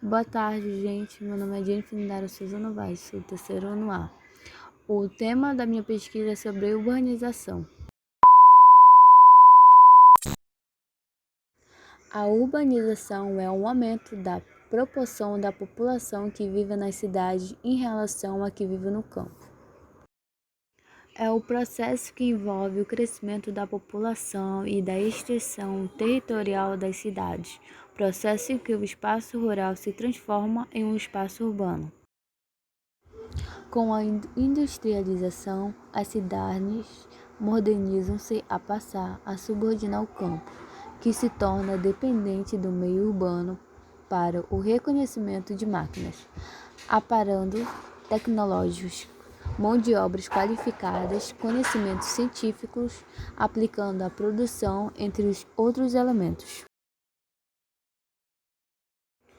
Boa tarde, gente. Meu nome é Jennifer Nidara Souza Novaes, sou do terceiro ano A. O tema da minha pesquisa é sobre urbanização. A urbanização é um aumento da proporção da população que vive nas cidades em relação a que vive no campo. É o processo que envolve o crescimento da população e da extensão territorial das cidades, processo em que o espaço rural se transforma em um espaço urbano. Com a industrialização, as cidades modernizam-se a passar a subordinar o campo, que se torna dependente do meio urbano para o reconhecimento de máquinas, aparatos tecnológicos, mão de obras qualificadas, conhecimentos científicos, aplicando a produção, entre os outros elementos.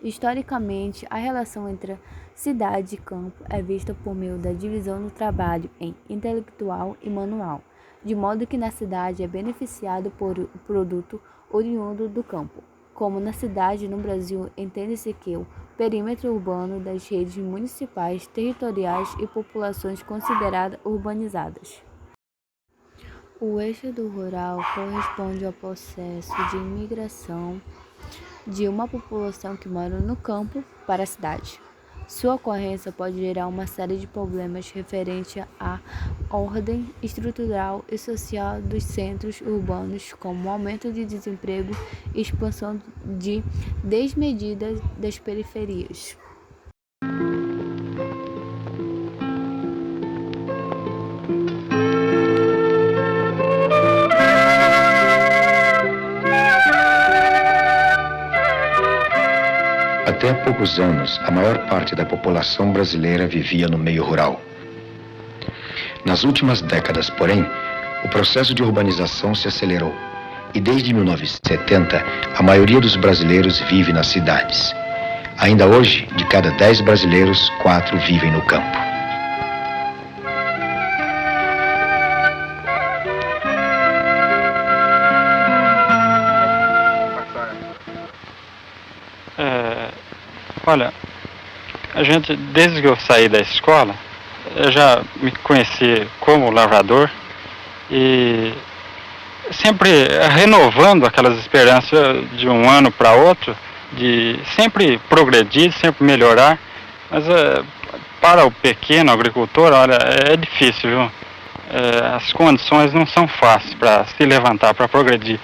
Historicamente, a relação entre cidade e campo é vista por meio da divisão do trabalho em intelectual e manual, de modo que na cidade é beneficiado por o produto oriundo do campo. Como na cidade no Brasil, entende-se que o perímetro urbano das redes municipais, territoriais e populações consideradas urbanizadas. O eixo do rural corresponde ao processo de imigração de uma população que mora no campo para a cidade. Sua ocorrência pode gerar uma série de problemas referentes à ordem estrutural e social dos centros urbanos, como aumento de desemprego e expansão desmedida das periferias. Até há poucos anos, a maior parte da população brasileira vivia no meio rural. Nas últimas décadas, porém, o processo de urbanização se acelerou e desde 1970 a maioria dos brasileiros vive nas cidades. Ainda hoje, de cada 10 brasileiros, 4 vivem no campo. Olha, a gente, desde que eu saí da escola, eu já me conheci como lavrador e sempre renovando aquelas esperanças de um ano para outro, de sempre progredir, sempre melhorar, mas para o pequeno agricultor, olha, é difícil, viu? As condições não são fáceis para se levantar, para progredir.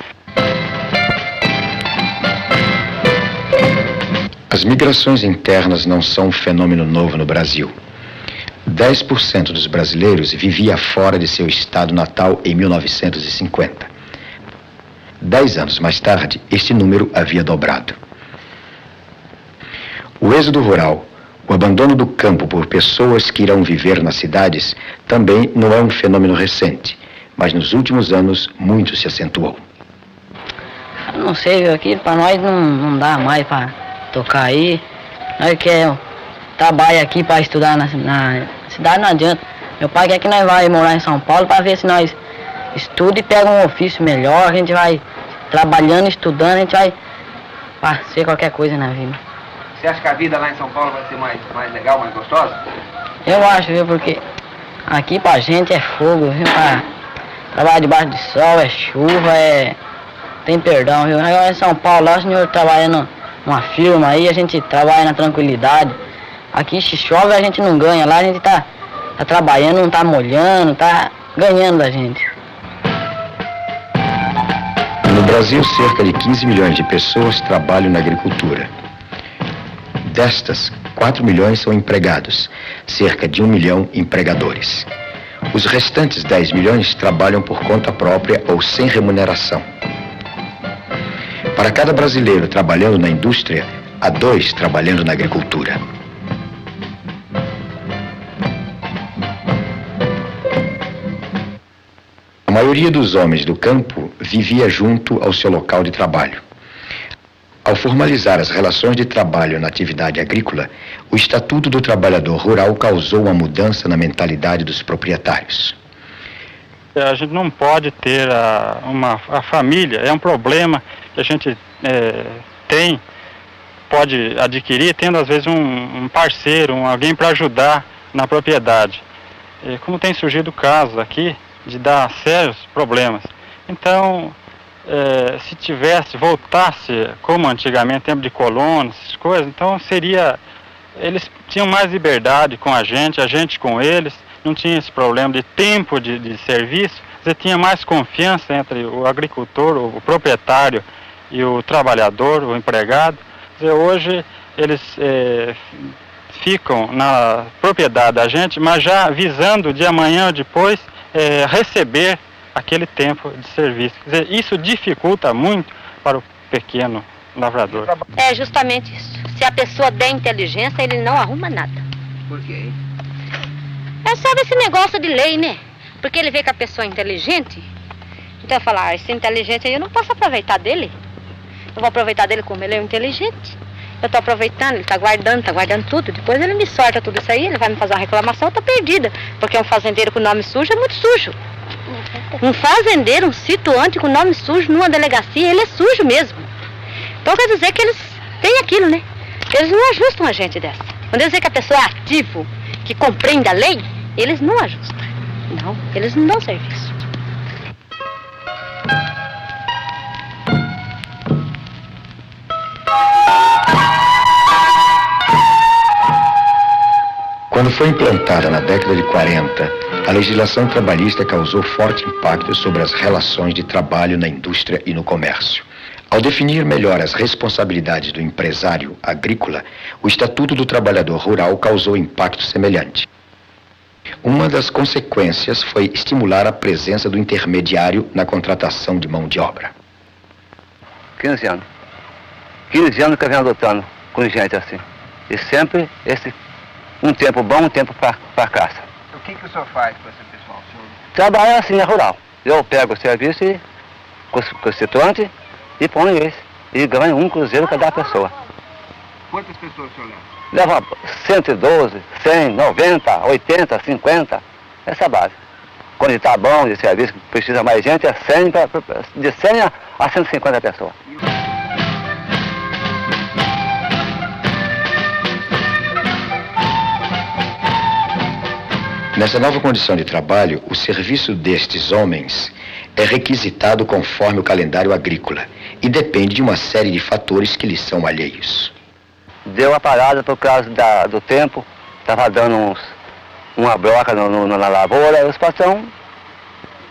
As migrações internas não são um fenômeno novo no Brasil. 10% dos brasileiros vivia fora de seu estado natal em 1950. 10 anos mais tarde, este número havia dobrado. O êxodo rural, o abandono do campo por pessoas que irão viver nas cidades, também não é um fenômeno recente, mas nos últimos anos muito se acentuou. Não sei, aqui para nós não dá mais para tocar aí. Nós queremos trabalhar aqui para estudar na cidade, não adianta. Meu pai quer que nós vai morar em São Paulo para ver se nós estuda e pega um ofício melhor. A gente vai trabalhando, estudando, a gente vai ser qualquer coisa na vida. Você acha que a vida lá em São Paulo vai ser mais legal, mais gostosa? Eu acho, viu, porque aqui pra gente é fogo, viu, pra trabalhar debaixo do sol, é chuva, tem perdão, viu. Agora em São Paulo, lá o senhor trabalhando numa firma aí, a gente trabalha na tranquilidade. Aqui se chove a gente não ganha, lá a gente tá trabalhando, não tá molhando, tá ganhando da gente. No Brasil, cerca de 15 milhões de pessoas trabalham na agricultura. Destas, 4 milhões são empregados, cerca de 1 milhão empregadores. Os restantes 10 milhões trabalham por conta própria ou sem remuneração. Para cada brasileiro trabalhando na indústria, há 2 trabalhando na agricultura. A maioria dos homens do campo vivia junto ao seu local de trabalho. Ao formalizar as relações de trabalho na atividade agrícola, o Estatuto do Trabalhador Rural causou uma mudança na mentalidade dos proprietários. A gente não pode ter a família, é um problema que a gente tem pode adquirir tendo às vezes um parceiro, alguém para ajudar na propriedade. E como tem surgido casos aqui de dar sérios problemas. Então, se voltasse como antigamente, tempo de colonos, essas coisas, então eles tinham mais liberdade com a gente com eles, não tinha esse problema de tempo de serviço, você tinha mais confiança entre o agricultor, o proprietário e o trabalhador, o empregado. Quer dizer, hoje eles ficam na propriedade da gente, mas já visando de amanhã ou depois receber aquele tempo de serviço. Quer dizer, isso dificulta muito para o pequeno lavrador. É justamente isso. Se a pessoa der inteligência, ele não arruma nada. Por quê? É só esse negócio de lei, né? Porque ele vê que a pessoa é inteligente, então eu falo, esse inteligente aí eu não posso aproveitar dele. Eu vou aproveitar dele como ele é inteligente. Eu estou aproveitando, ele está guardando tudo. Depois ele me sorta tudo isso aí, ele vai me fazer uma reclamação, eu estou perdida. Porque um fazendeiro com nome sujo é muito sujo. Um fazendeiro, um situante com nome sujo numa delegacia, ele é sujo mesmo. Então quer dizer que eles têm aquilo, né? Eles não ajustam a gente dessa. Quando eles veem que a pessoa é ativo, que compreende a lei, eles não ajustam. Não, eles não dão serviço. Quando foi implantada na década de 40, a legislação trabalhista causou forte impacto sobre as relações de trabalho na indústria e no comércio. Ao definir melhor as responsabilidades do empresário agrícola, o Estatuto do Trabalhador Rural causou impacto semelhante. Uma das consequências foi estimular a presença do intermediário na contratação de mão de obra. 15 anos. 15 anos que eu venho adotando com gente assim. E sempre um tempo bom, um tempo para caça. O que o senhor faz com esse pessoal? Trabalho assim, é rural. Eu pego o serviço com o situante e ponho eles. E ganho um cruzeiro cada pessoa. Quantas pessoas o senhor leva? Leva 112, 100, 90, 80, 50, essa base. Quando está bom de serviço, precisa mais gente, é 100, de 100 a 150 pessoas. Nessa nova condição de trabalho, o serviço destes homens é requisitado conforme o calendário agrícola e depende de uma série de fatores que lhes são alheios. Deu uma parada por causa do tempo, estava dando uma broca na lavoura, e os patrão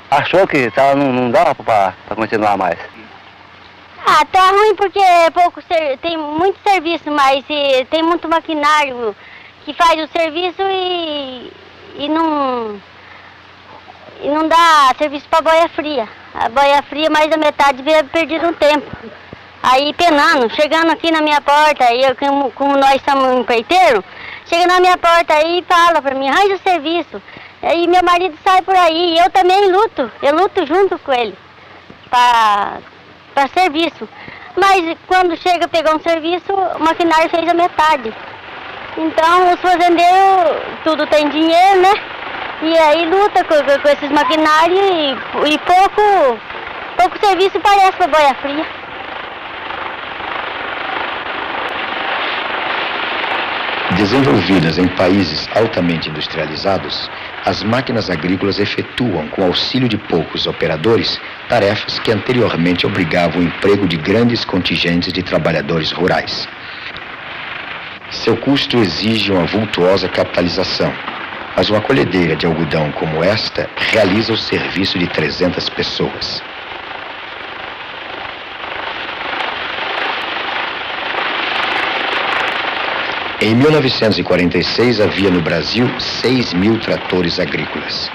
achou que não dava para continuar mais. Tá ruim porque tem muito serviço, mas tem muito maquinário que faz o serviço e não dá serviço para boia fria. A boia fria, mais da metade veio perdido um tempo. Aí penando, chegando aqui na minha porta, como nós somos empreiteiros, chega na minha porta aí e fala para mim, arranja o serviço. Aí meu marido sai por aí, eu também luto, eu luto junto com ele para serviço. Mas quando chega a pegar um serviço, o maquinário fez a metade. Então os fazendeiros, tudo tem dinheiro, né? E aí luta com esses maquinários e pouco serviço parece para boia fria. Desenvolvidas em países altamente industrializados, as máquinas agrícolas efetuam, com auxílio de poucos operadores, tarefas que anteriormente obrigavam o emprego de grandes contingentes de trabalhadores rurais. Seu custo exige uma vultuosa capitalização, mas uma colhedeira de algodão como esta realiza o serviço de 300 pessoas. Em 1946 havia no Brasil 6.000 tratores agrícolas.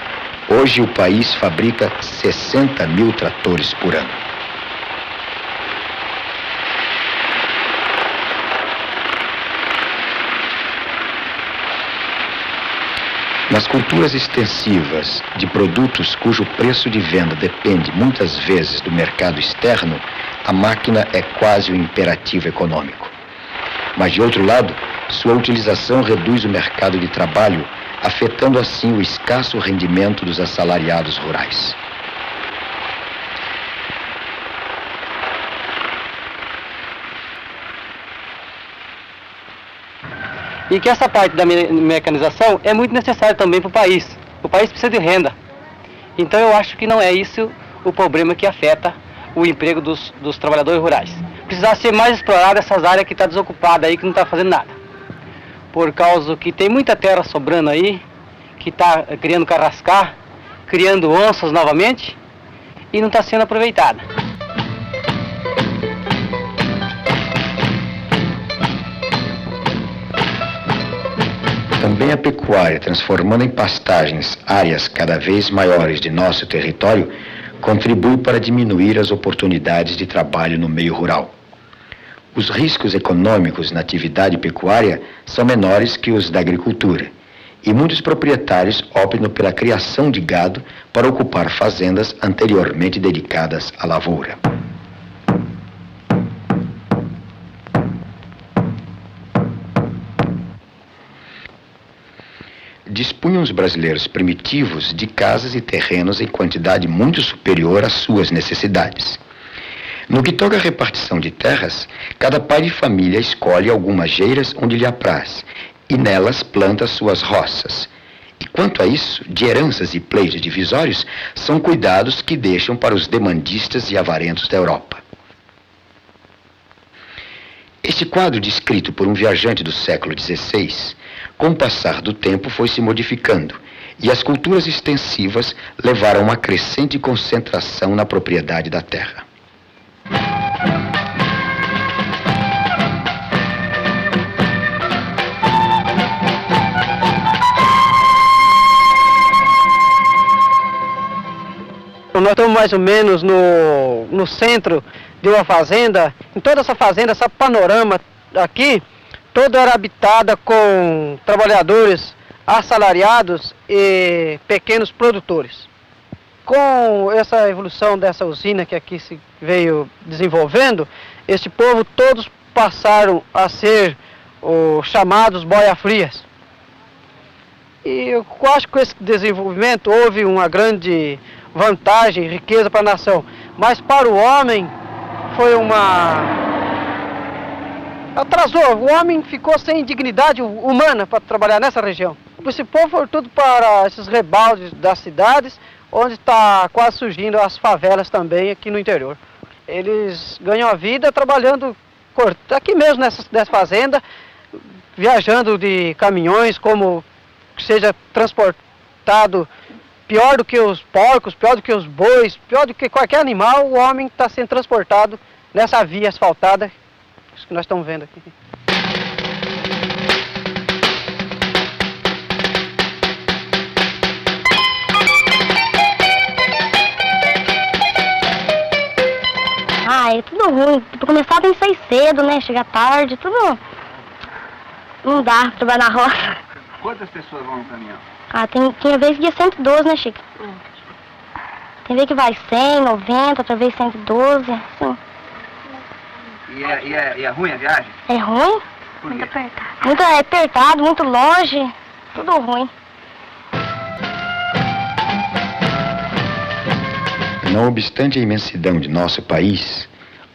Hoje o país fabrica 60.000 tratores por ano. Nas culturas extensivas de produtos cujo preço de venda depende muitas vezes do mercado externo, a máquina é quase um imperativo econômico. Mas, de outro lado, sua utilização reduz o mercado de trabalho, afetando assim o escasso rendimento dos assalariados rurais. E que essa parte da mecanização é muito necessária também para o país. O país precisa de renda. Então eu acho que não é isso o problema que afeta o emprego dos trabalhadores rurais. Precisa ser mais explorada essas áreas que estão desocupadas aí, que não está fazendo nada. Por causa que tem muita terra sobrando aí, que está criando carrascar, criando onças novamente, e não está sendo aproveitada. Também a pecuária, transformando em pastagens áreas cada vez maiores de nosso território, contribui para diminuir as oportunidades de trabalho no meio rural. Os riscos econômicos na atividade pecuária são menores que os da agricultura, e muitos proprietários optam pela criação de gado para ocupar fazendas anteriormente dedicadas à lavoura. Dispunham os brasileiros primitivos de casas e terrenos em quantidade muito superior às suas necessidades. No que toca à repartição de terras, cada pai de família escolhe algumas geiras onde lhe apraz e nelas planta suas roças. E quanto a isso, de heranças e pleitos divisórios, são cuidados que deixam para os demandistas e avarentos da Europa. Este quadro, descrito por um viajante do século XVI, com o passar do tempo foi se modificando, e as culturas extensivas levaram a uma crescente concentração na propriedade da terra. Nós estamos mais ou menos no centro de uma fazenda. Em toda essa fazenda, esse panorama aqui, toda era habitada com trabalhadores assalariados e pequenos produtores. Com essa evolução dessa usina que aqui se veio desenvolvendo, esse povo todos passaram a ser os chamados boia-frias. E eu acho que com esse desenvolvimento houve uma grande vantagem, riqueza para a nação. Mas para o homem foi atrasou, o homem ficou sem dignidade humana para trabalhar nessa região. Esse povo foi tudo para esses rebaldes das cidades, onde está quase surgindo as favelas também aqui no interior. Eles ganham a vida trabalhando aqui mesmo nessa fazenda, viajando de caminhões, como seja transportado pior do que os porcos, pior do que os bois, pior do que qualquer animal, o homem está sendo transportado nessa via asfaltada, isso que nós estamos vendo aqui. É tudo ruim. Pra começar tem que sair cedo, né? Chegar tarde, tudo. Não dá pra trabalhar na roça. Quantas pessoas vão no caminhão? Tem vez que ia 112, né, Chico? Tem vez que vai 100, 90, outra vez 112, assim. E é ruim a viagem? É ruim? Por quê? Muito apertado. Muito apertado, muito longe, tudo ruim. Não obstante a imensidão de nosso país,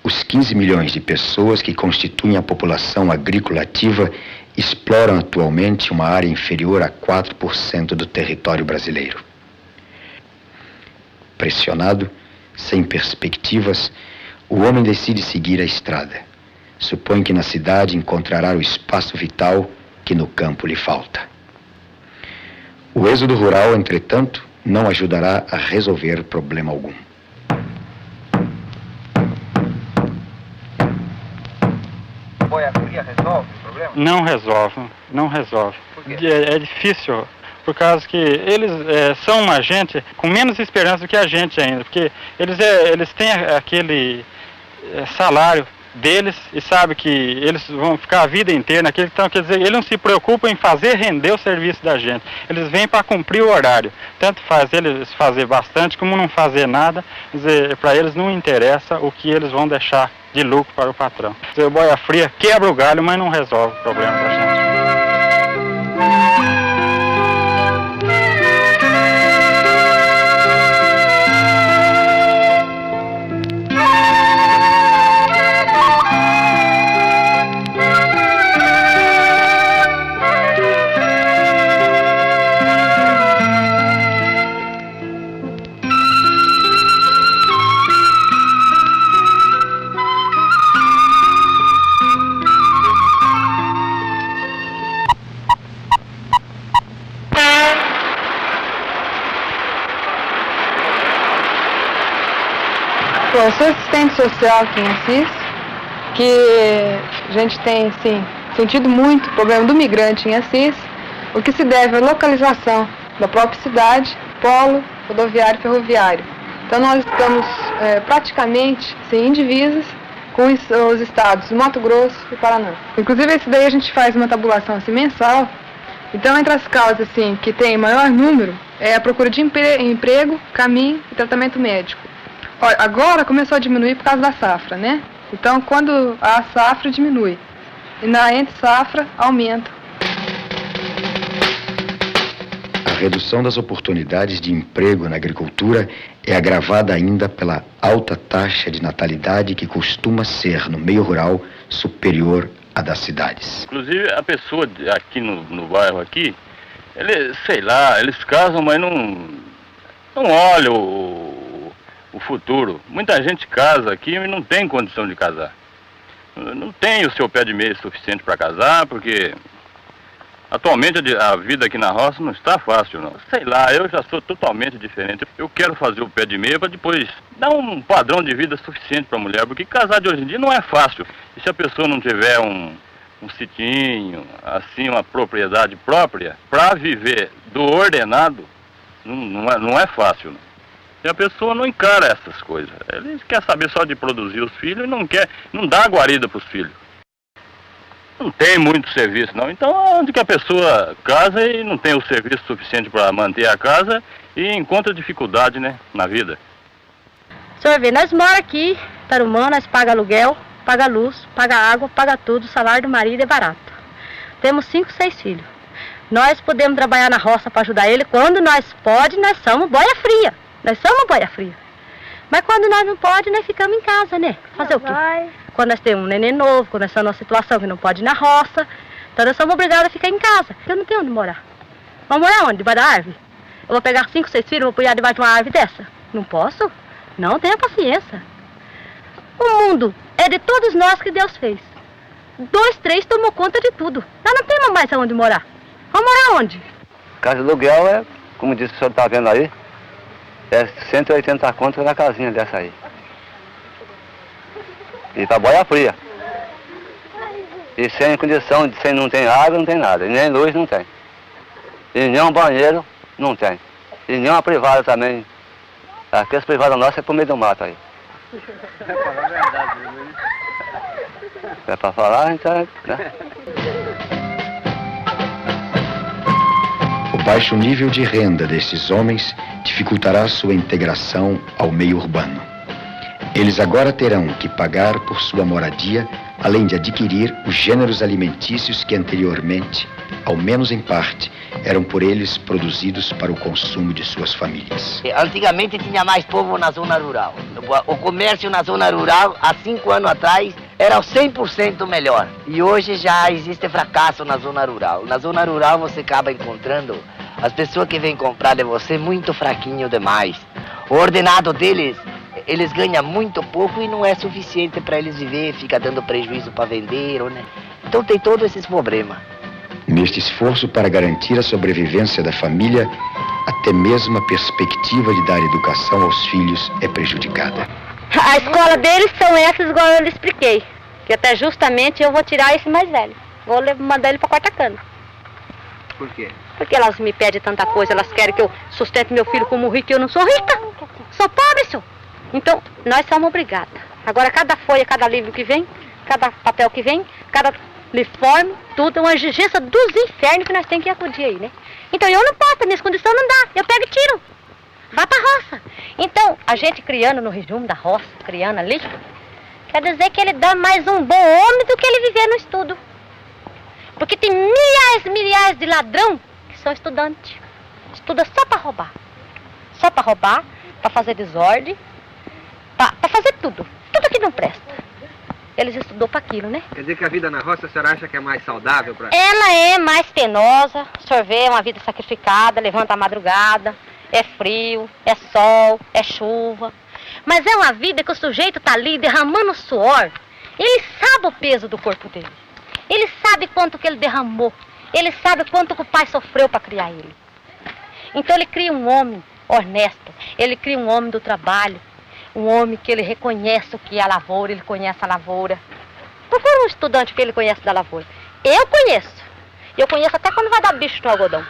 os 15 milhões de pessoas que constituem a população agrícola ativa exploram atualmente uma área inferior a 4% do território brasileiro. Pressionado, sem perspectivas, o homem decide seguir a estrada. Supõe que na cidade encontrará o espaço vital que no campo lhe falta. O êxodo rural, entretanto, não ajudará a resolver problema algum. Boia fria resolve o problema? Não resolve, não resolve. Por quê? É difícil, por causa que eles são uma gente com menos esperança do que a gente ainda, porque eles têm aquele salário deles e sabem que eles vão ficar a vida inteira naquele, então quer dizer, eles não se preocupam em fazer render o serviço da gente, eles vêm para cumprir o horário, tanto faz eles fazer bastante como não fazer nada, quer dizer, para eles não interessa o que eles vão deixar de lucro para o patrão. Quer dizer, o boia fria quebra o galho, mas não resolve o problema da gente. Bom, eu sou assistente social aqui em Assis, que a gente tem, sim, sentido muito o problema do migrante em Assis, o que se deve à localização da própria cidade, polo, rodoviário e ferroviário. Então nós estamos praticamente em divisas com os estados do Mato Grosso e Paraná. Inclusive esse daí a gente faz uma tabulação assim, mensal. Então entre as causas assim, que tem maior número é a procura de emprego, caminho e tratamento médico. Olha, agora começou a diminuir por causa da safra, né? Então quando há safra diminui e na entre safra aumenta. A redução das oportunidades de emprego na agricultura é agravada ainda pela alta taxa de natalidade que costuma ser, no meio rural, superior à das cidades. Inclusive, a pessoa aqui no bairro aqui, sei lá, eles casam, mas não olham o futuro. Muita gente casa aqui e não tem condição de casar. Não tem o seu pé de meia suficiente para casar, porque atualmente a vida aqui na roça não está fácil, não. Sei lá, eu já sou totalmente diferente. Eu quero fazer o pé de meia para depois dar um padrão de vida suficiente para a mulher, porque casar de hoje em dia não é fácil. E se a pessoa não tiver um sitinho, assim, uma propriedade própria, para viver do ordenado, não é fácil, não. E a pessoa não encara essas coisas. Ele quer saber só de produzir os filhos e não dá guarida para os filhos. Não tem muito serviço, não. Então, onde que a pessoa casa e não tem o serviço suficiente para manter a casa e encontra dificuldade, né, na vida. O senhor vê, nós moramos aqui, Tarumã, nós paga aluguel, paga luz, paga água, paga tudo, o salário do marido é barato. Temos 5, 6 filhos. Nós podemos trabalhar na roça para ajudar ele. Quando nós podemos, nós somos boia fria. Nós somos boia fria. Mas quando nós não podemos, nós ficamos em casa, né? Fazer o quê? Quando nós temos um neném novo, quando nós estamos numa situação que não pode ir na roça, então nós somos obrigados a ficar em casa. Eu não tenho onde morar. Vamos morar onde? Debaixo da árvore? Eu vou pegar 5, 6 filhos e vou pôr debaixo de uma árvore dessa? Não posso? Não tenha paciência. O mundo é de todos nós que Deus fez. 2, 3 tomou conta de tudo. Nós não temos mais aonde morar. Vamos morar onde? Casa de aluguel é, como disse o senhor está vendo aí, é 180 conto na casinha dessa aí. E para boia fria. E sem condição, sem não tem água, não tem nada. E nem luz não tem. E nem um banheiro não tem. E nem uma privada também. Aqui as privadas nossas é pro meio do mato aí. É para falar, então, né? O baixo nível de renda desses homens dificultará sua integração ao meio urbano. Eles agora terão que pagar por sua moradia, além de adquirir os gêneros alimentícios que anteriormente, ao menos em parte, eram por eles produzidos para o consumo de suas famílias. Antigamente tinha mais povo na zona rural. O comércio na zona rural, há 5 anos atrás, era 100% melhor. E hoje já existe fracasso na zona rural. Na zona rural você acaba encontrando as pessoas que vêm comprar de você muito fraquinho demais. O ordenado deles, eles ganham muito pouco e não é suficiente para eles viver, fica dando prejuízo para vender, né? Então tem todos esses problemas. Neste esforço para garantir a sobrevivência da família, até mesmo a perspectiva de dar educação aos filhos é prejudicada. A escola deles são essas, igual eu lhe expliquei. Que até justamente eu vou tirar esse mais velho. Vou mandar ele para quarta cana. Por quê? Porque elas me pedem tanta coisa, elas querem que eu sustente meu filho como rico, e eu não sou rica. Sou pobre, senhor. Então, nós somos obrigadas. Agora, cada folha, cada livro que vem, cada papel que vem, cada uniforme, tudo é uma exigência dos infernos que nós temos que acudir aí, né? Então, eu não posso, nessa condição não dá. Eu pego e tiro. Vá pra roça. Então, a gente criando no resumo da roça, criando ali, quer dizer que ele dá mais um bom homem do que ele viver no estudo. Porque tem milhares de ladrão que são estudantes. Estuda só para roubar. Só para roubar, para fazer desordem, para fazer tudo. Tudo que não presta. Eles estudou para aquilo, né? Quer dizer que a vida na roça, a senhora acha que é mais saudável para... Ela é mais penosa. O senhor vê, é uma vida sacrificada, levanta à madrugada. É frio, é sol, é chuva. Mas é uma vida que o sujeito tá ali derramando suor. Ele sabe o peso do corpo dele. Ele sabe quanto que ele derramou. Ele sabe quanto que o pai sofreu para criar ele. Então ele cria um homem honesto. Ele cria um homem do trabalho. Um homem que ele reconhece o que é a lavoura, ele conhece a lavoura. Procura um estudante que ele conhece da lavoura. Eu conheço. Eu conheço até quando vai dar bicho no algodão.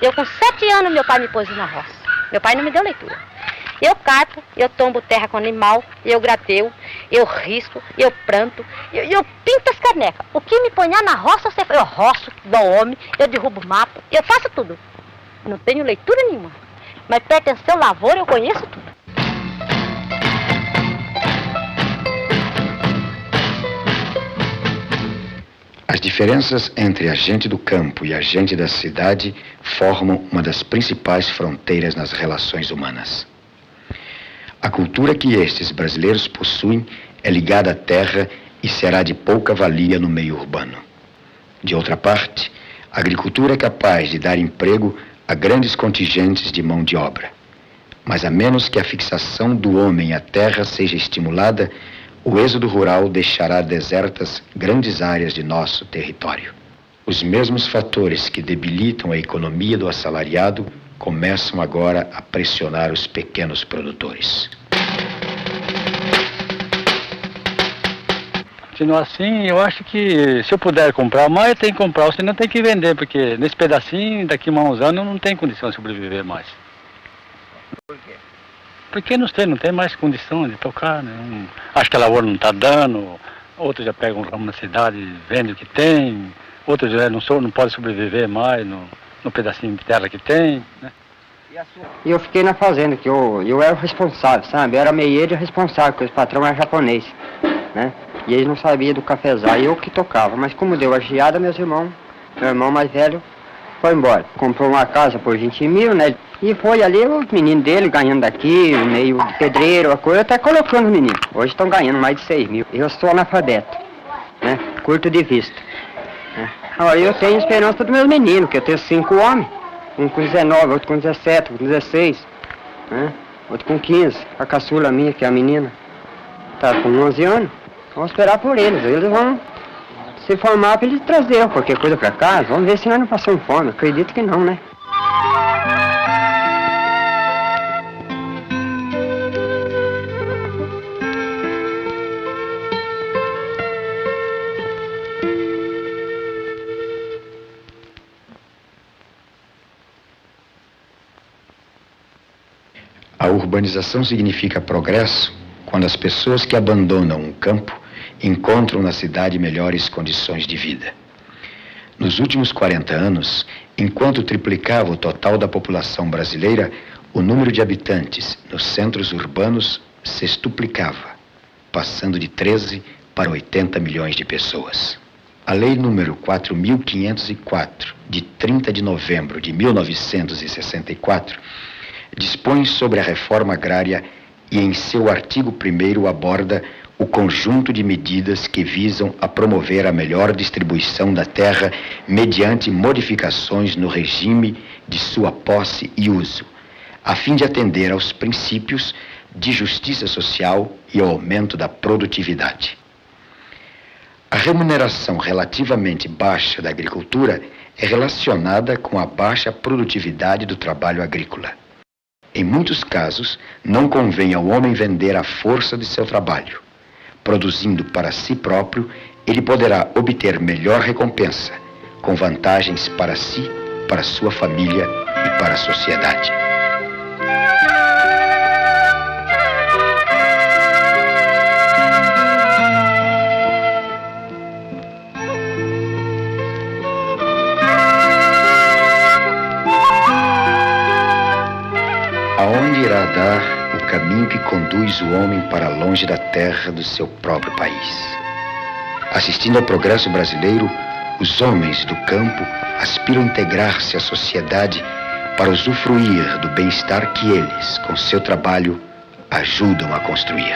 Eu com 7 anos meu pai me pôs na roça. Meu pai não me deu leitura. Eu carpo, eu tombo terra com animal, eu grateio, eu risco, eu planto, eu pinto as canecas. O que me ponhar na roça, eu roço, dou homem, eu derrubo mato, eu faço tudo. Não tenho leitura nenhuma. Mas pertenceu ao lavoura, eu conheço tudo. As diferenças entre a gente do campo e a gente da cidade formam uma das principais fronteiras nas relações humanas. A cultura que estes brasileiros possuem é ligada à terra e será de pouca valia no meio urbano. De outra parte, a agricultura é capaz de dar emprego a grandes contingentes de mão de obra. Mas a menos que a fixação do homem à terra seja estimulada, o êxodo rural deixará desertas grandes áreas de nosso território. Os mesmos fatores que debilitam a economia do assalariado começam agora a pressionar os pequenos produtores. Continuar assim, eu acho que se eu puder comprar mais, eu tenho que comprar, senão tem que vender, porque nesse pedacinho, daqui a uns anos, não tem condição de sobreviver mais. Por quê? Porque não tem mais condição de tocar, né? Acho que a lavoura não está dando, outros já pegam um ramo na cidade, vendem o que tem, outros já não podem sobreviver mais no pedacinho de terra que tem, né? E eu fiquei na fazenda, que eu era o responsável, sabe? Eu era meieiro e responsável, porque o patrão era japonês, né? E eles não sabiam do cafezal, e eu que tocava. Mas como deu a geada, meu irmão mais velho foi embora. Comprou uma casa por 20 mil, né? E foi ali o menino dele ganhando daqui, meio de pedreiro, a coisa, até colocando os meninos. Hoje estão ganhando mais de 6 mil. Eu sou analfabeto, né? Curto de vista. Né? Agora eu tenho esperança dos meus meninos, que eu tenho 5 homens. Um com 19, outro com 17, outro com 16, né? Outro com 15. A caçula minha, que é a menina, tá com 11 anos. Vamos esperar por eles. Eles vão se formar para eles trazerem qualquer coisa para casa. Vamos ver se nós não passamos fome. Acredito que não, né? A urbanização significa progresso quando as pessoas que abandonam um campo encontram na cidade melhores condições de vida. Nos últimos 40 anos, enquanto triplicava o total da população brasileira, o número de habitantes nos centros urbanos sextuplicava, passando de 13 para 80 milhões de pessoas. A Lei número 4.504, de 30 de novembro de 1964, dispõe sobre a reforma agrária e em seu artigo 1º aborda o conjunto de medidas que visam a promover a melhor distribuição da terra mediante modificações no regime de sua posse e uso, a fim de atender aos princípios de justiça social e ao aumento da produtividade. A remuneração relativamente baixa da agricultura é relacionada com a baixa produtividade do trabalho agrícola. Em muitos casos, não convém ao homem vender a força de seu trabalho. Produzindo para si próprio, ele poderá obter melhor recompensa, com vantagens para si, para sua família e para a sociedade. Aonde irá dar o caminho que conduz o homem para longe da terra do seu próprio país? Assistindo ao progresso brasileiro, os homens do campo aspiram a integrar-se à sociedade para usufruir do bem-estar que eles, com seu trabalho, ajudam a construir.